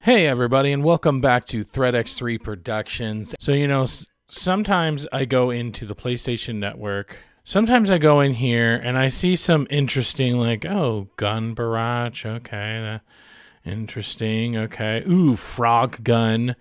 Hey everybody, and welcome back to ThreadX3 Productions. So, sometimes I go into the PlayStation Network. Sometimes I go in here and I see some interesting, gun barrage. Okay, interesting. Okay. Ooh, frog gun.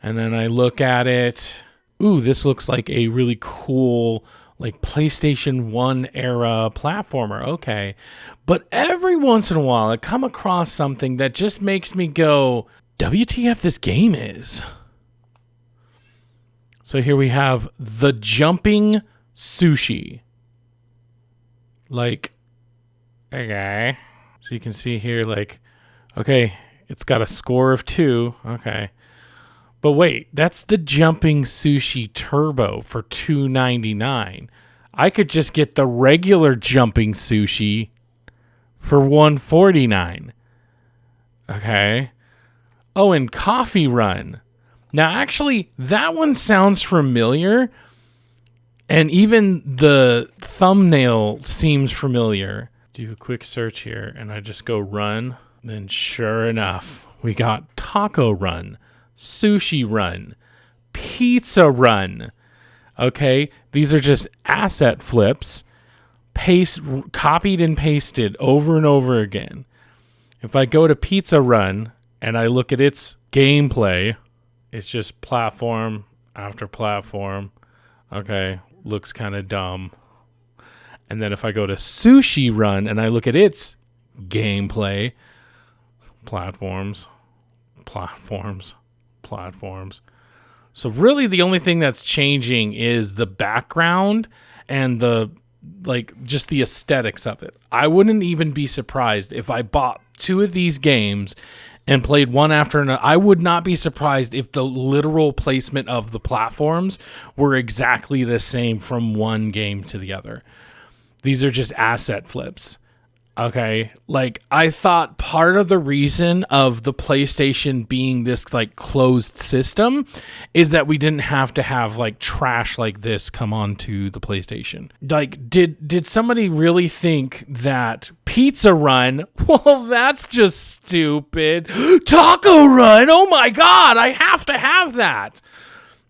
And then I look at it. Ooh, this looks like a really cool, PlayStation 1 era platformer. Okay. But every once in a while, I come across something that just makes me go, WTF this game is. So here we have the jumping sushi. Okay. So you can see here, okay, it's got a score of 2. Okay. But wait, that's the jumping sushi turbo for $2.99. I could just get the regular jumping sushi for $1.49. Okay. Oh, and Coffee Run. Now, actually, that one sounds familiar, and even the thumbnail seems familiar. Do a quick search here, and I just go run. Then, sure enough, we got Taco Run, Sushi Run, Pizza Run. Okay, these are just asset flips, copied and pasted over and over again. If I go to Pizza Run and I look at its gameplay, it's just platform after platform. Okay, looks kind of dumb. And then if I go to Sushi Run and I look at its gameplay, platforms. So really the only thing that's changing is the background and just the aesthetics of it. I wouldn't even be surprised if I bought 2 of these games and played one after another. I would not be surprised if the literal placement of the platforms were exactly the same from one game to the other. These are just asset flips. Okay, I thought part of the reason of the PlayStation being this closed system is that we didn't have to have trash like this come onto the PlayStation. Did somebody really think that Pizza Run? Well, that's just stupid. Taco Run. Oh my God, I have to have that.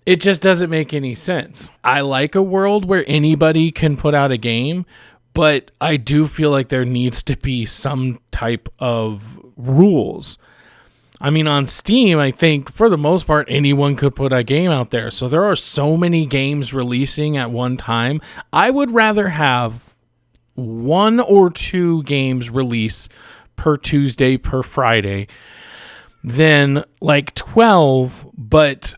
It just doesn't make any sense. I like a world where anybody can put out a game, but I do feel like there needs to be some type of rules. I mean, on Steam, I think for the most part, anyone could put a game out there. So there are so many games releasing at one time. I would rather have 1 or 2 games release per Tuesday, per Friday, than 12, but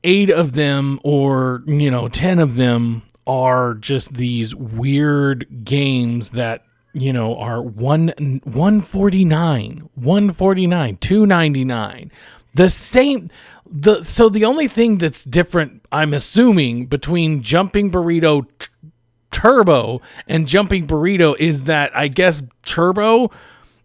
8 of them or, 10 of them are just these weird games that, are $149, $2.99. So the only thing that's different, I'm assuming, between Jumping Burrito Turbo and Jumping Burrito is that I guess Turbo,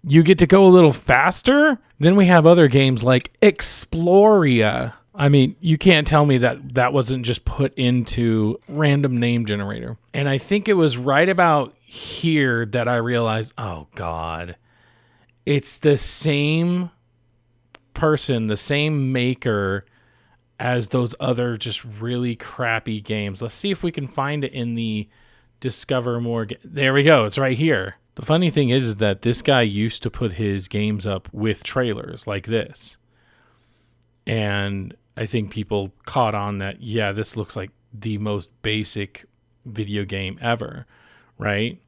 you get to go a little faster. Then we have other games like Exploria. I mean, you can't tell me that wasn't just put into random name generator. And I think it was right about here that I realized, oh God, it's the same person, the same maker as those other just really crappy games. Let's see if we can find it in the Discover More. There we go. It's right here. The funny thing is that this guy used to put his games up with trailers like this. And I think people caught on that, yeah, this looks like the most basic video game ever, right?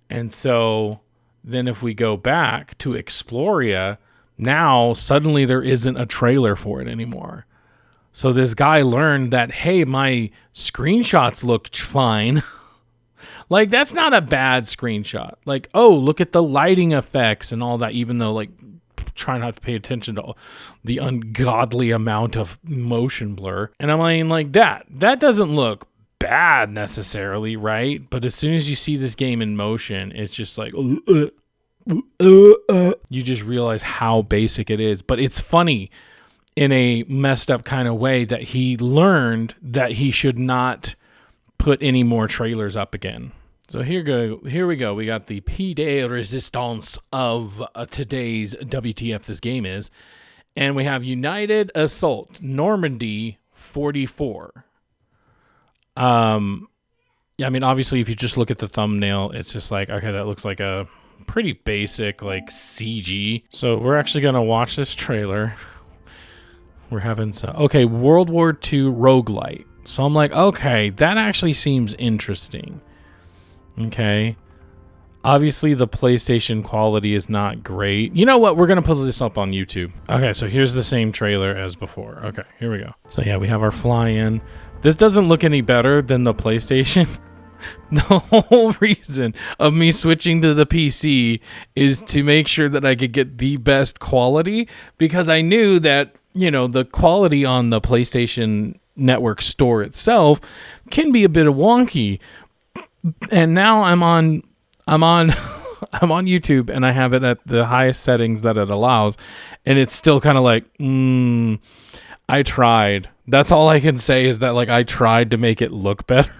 And so then if we go back to Exploria, now suddenly there isn't a trailer for it anymore. So this guy learned that, hey, my screenshots look fine. That's not a bad screenshot. Oh, look at the lighting effects and all that, even though try not to pay attention to the ungodly amount of motion blur. And I'm that doesn't look bad necessarily, right? But as soon as you see this game in motion, it's just you just realize how basic it is. But it's funny in a messed up kind of way that he learned that he should not put any more trailers up again. So here we go. We got the P de resistance of today's WTF this game is. And we have United Assault Normandy 44. Yeah, I mean, obviously, if you just look at the thumbnail, it's just like, okay, that looks like a pretty basic, like, CG. So we're actually going to watch this trailer. We're having some... Okay, World War II roguelite. So I'm like, okay, that actually seems interesting. Okay. Obviously, the PlayStation quality is not great. You know what? We're going to put this up on YouTube. Okay, so here's the same trailer as before. Okay, here we go. So yeah, we have our fly-in. This doesn't look any better than the PlayStation. The whole reason of me switching to the PC is to make sure that I could get the best quality, because I knew that, you know, the quality on the PlayStation Network store itself can be a bit wonky. And now I'm on YouTube and I have it at the highest settings that it allows, and it's still kind of like, I tried. That's all I can say, is that, like, I tried to make it look better.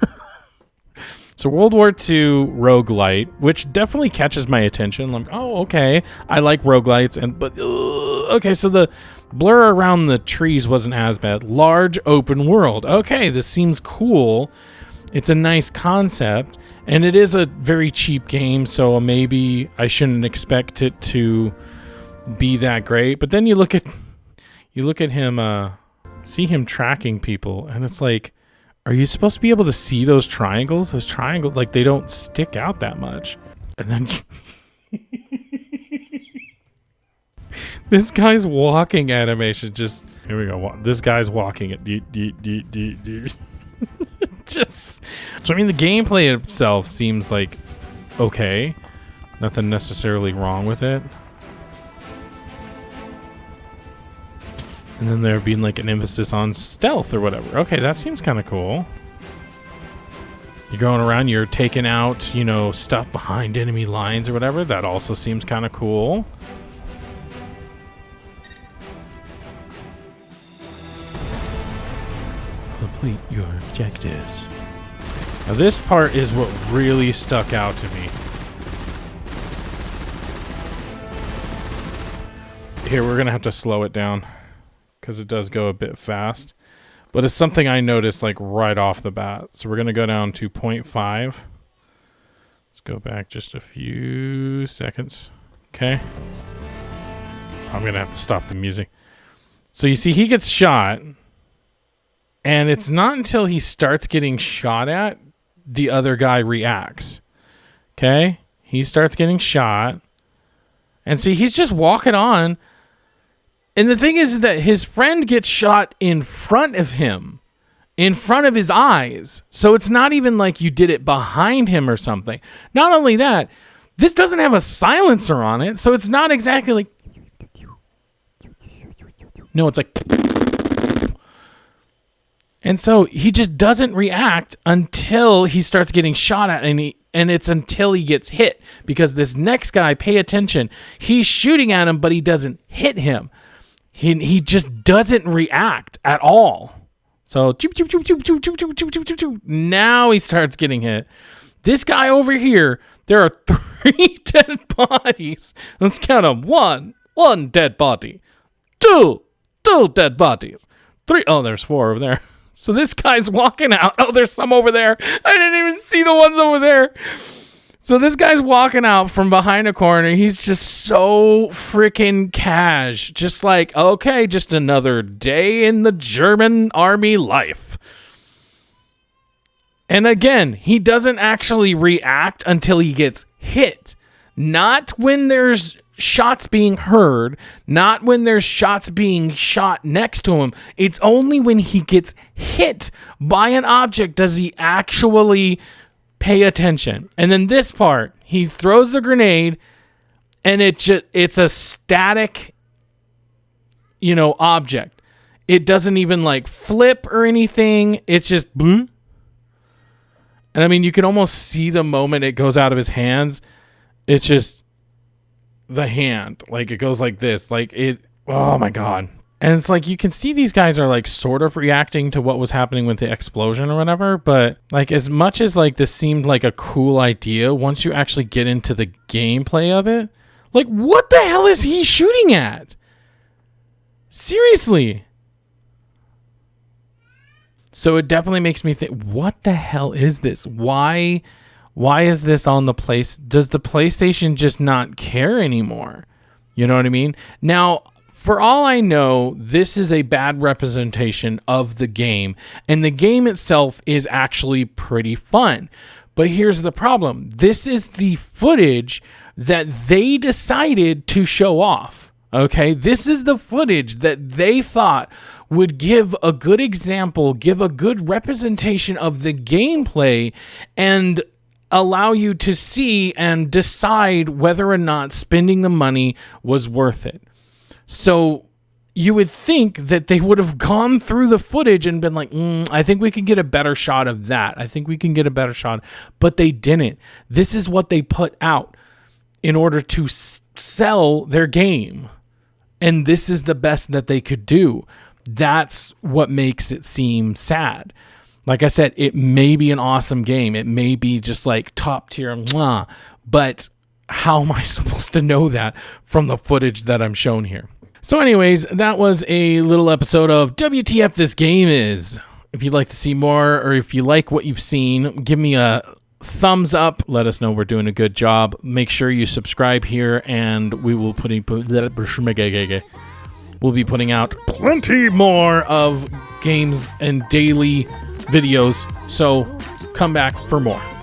So World War II roguelite, which definitely catches my attention. Like, oh, okay, I like roguelites, but okay, so the blur around the trees wasn't as bad. Large open world. Okay, this seems cool. It's a nice concept, and it is a very cheap game, so maybe I shouldn't expect it to be that great. But then you look at him, see him tracking people, and it's like, are you supposed to be able to see those triangles? Those triangles, like, they don't stick out that much. And then this guy's walking animation, just, here we go. This guy's walking it. Just, so I mean, the gameplay itself seems like okay. Nothing necessarily wrong with it. And then there being like an emphasis on stealth or whatever. Okay, that seems kind of cool. You're going around, you're taking out, you know, stuff behind enemy lines or whatever. That also seems kind of cool. Complete your objectives. Now this part is what really stuck out to me. Here, we're going to have to slow it down, because it does go a bit fast, but it's something I noticed like right off the bat. So we're going to go down to 0.5. Let's go back just a few seconds. Okay. I'm going to have to stop the music. So you see he gets shot, and it's not until he starts getting shot at the other guy reacts. Okay. He starts getting shot, and see, he's just walking on. And the thing is that his friend gets shot in front of him, in front of his eyes. So it's not even like you did it behind him or something. Not only that, this doesn't have a silencer on it, so it's not exactly like... No, it's like... And so he just doesn't react until he starts getting shot at, and it's until he gets hit. Because this next guy, pay attention, he's shooting at him, but he doesn't hit him. He just doesn't react at all. So now he starts getting hit. This guy over here, there are 3 dead bodies. Let's count them. 1 dead body. 2 dead bodies. 3. Oh, there's 4 over there. So this guy's walking out. Oh, there's some over there. I didn't even see the ones over there. So this guy's walking out from behind a corner. He's just so freaking cash. Just like, okay, just another day in the German army life. And again, he doesn't actually react until he gets hit. Not when there's shots being heard. Not when there's shots being shot next to him. It's only when he gets hit by an object does he actually pay attention. And then this part, he throws the grenade, and it's a static, you know, object. It doesn't even like flip or anything. It's just blue. And I mean, you can almost see the moment it goes out of his hands. It's just the hand, like it goes like this, like it. Oh my God. And it's like you can see these guys are like sort of reacting to what was happening with the explosion or whatever. But like as much as like this seemed like a cool idea, once you actually get into the gameplay of it, like what the hell is he shooting at? Seriously. So it definitely makes me think, what the hell is this? Why is this on the place? Does the PlayStation just not care anymore? You know what I mean? Now, for all I know, this is a bad representation of the game, and the game itself is actually pretty fun. But here's the problem. This is the footage that they decided to show off. Okay, this is the footage that they thought would give a good example, give a good representation of the gameplay, and allow you to see and decide whether or not spending the money was worth it. So you would think that they would have gone through the footage and been like, I think we can get a better shot of that. I think we can get a better shot. But they didn't. This is what they put out in order to sell their game. And this is the best that they could do. That's what makes it seem sad. Like I said, it may be an awesome game. It may be just like top tier, but how am I supposed to know that from the footage that I'm shown here? So anyways, that was a little episode of WTF This Game Is. If you'd like to see more, or if you like what you've seen, give me a thumbs up. Let us know we're doing a good job. Make sure you subscribe here, and we will we'll be putting out plenty more of games and daily videos. So come back for more.